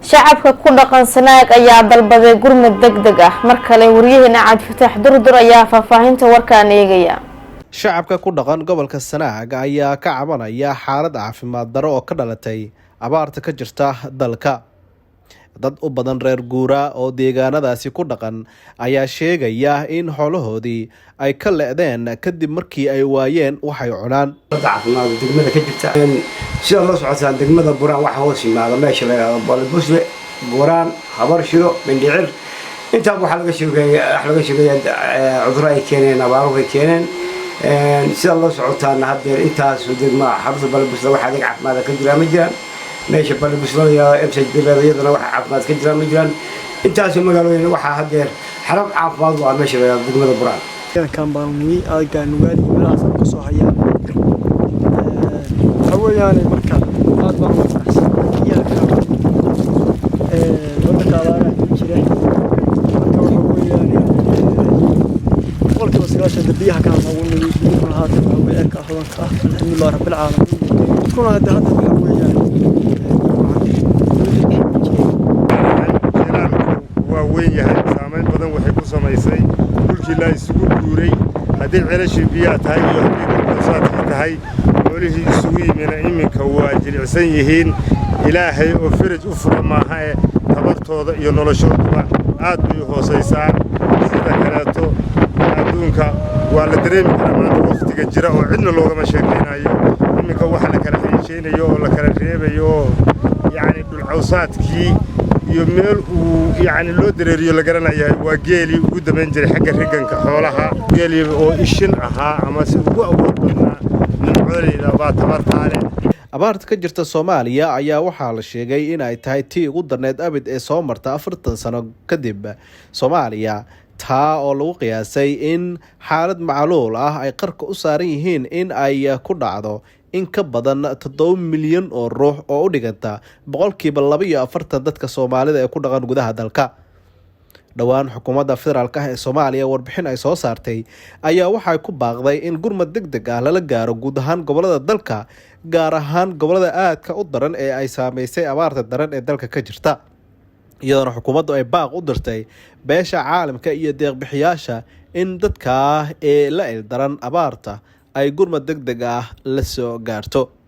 shacabka ku dhaqan Sanaag ayaa dalbaday gurmad degdeg ah markale wariyahana Cabdifatax Durdur ayaa faahfaahinta warkaan eegaya. shacabka ku dhaqan gobolka Sanaag ayaa ka cabanaya xaalad caafimaad daro oo ka dhalatay abaarta ka jirta dalka. dad u badan reer guura oo deegaanadaasi ku dhaqan ayaa sheegaya in xoolahoodii ay ka leedeen kadib markii ay waayeen waxay cunaan. caafimaad degmada ka jirta sida loo socotaan degmada Buraan waxa hoos yimaada meesha la yiraahdo Balbusle Buraan Habarshiro Mindhicir inta waxa laga sheegay cudurro ay keeneen abaaro ay keeneen sida loo socotaan hadda intaas degmada xarunta Balbusle waxa adeeg caafimaad ka jira ma jiraan meesha Balbusle iyo MSH bilaadayadana waxa caafimaad ka jira ma jiraan intaas magaalooyin waxa hadda xarun caafimaad waa meesha la yiraahdo degmada Buraan kan baanwi aagaan nugaadi meelahaas ka soo hayaan hawayaanay marka aad baan u faraxsanahay dadka abaaraha jira marka waxa weeyaan qolka wasaaasha biyaha ka noqon lahayd weerka hodanka ah alxamdulillah rabbil caalamiin kuna hadda waxa weeyaan waa weyn yahay saameyn badan waxay ku samaysay dhulkii la isugu guuray hadii ceelashii biyaha tahay iyo hadii dhulsaadka tahay xoolihii isugu yimina iminka waa jilicsan yihiin ilaahay oo faraj u fura maaha ee tabartooda iyo noloshooda aad bay u hoosaysaa sida kaleeto adduunka waa la dareemi karaa maanta waqtiga jira oo cidna loogama sheekaynayo iminka waxa la kala xiriirinayo oo la kala reebayo yani dhul cawsaadkii iyo meel uu yani loo dareeriyo la garanayaa waa geeli ugu dambeyn jiray xagga riganka xoolaha geeli oo ishin ahaa ama si ugu awood badnaa xooleyda baa tabartaale. abaarta ka jirta Soomaaliya ayaa waxaa la sheegay in ay tahay tii ugu darneed abid ee soo marta 40 sano kadib Soomaaliya taa oo lagu qiyaasay in xaalad macluul ah ay qarka u saaran yihiin in ay ku dhacdo in ka badan 7 milyan oo ruux oo u dhiganta 240% dadka Soomaalida ee ku dhaqan gudaha dalka. dhawaan xukuumadda federaalka ah ee Soomaaliya warbixin ay soo saartay ayaa waxay ku baaqday in gurmad degdeg ah lala gaaro guud ahaan gobolada dalka gaar ahaan gobolada aadka u daran ee ay saameysay abaarta daran ee dalka ka jirta iyadoo xukuumaddu ay baaq u dirtay beesha caalamka iyo deeq-bixiyaasha in dadka ee la ildaran abaarta ay gurmad degdeg ah la soo gaarto.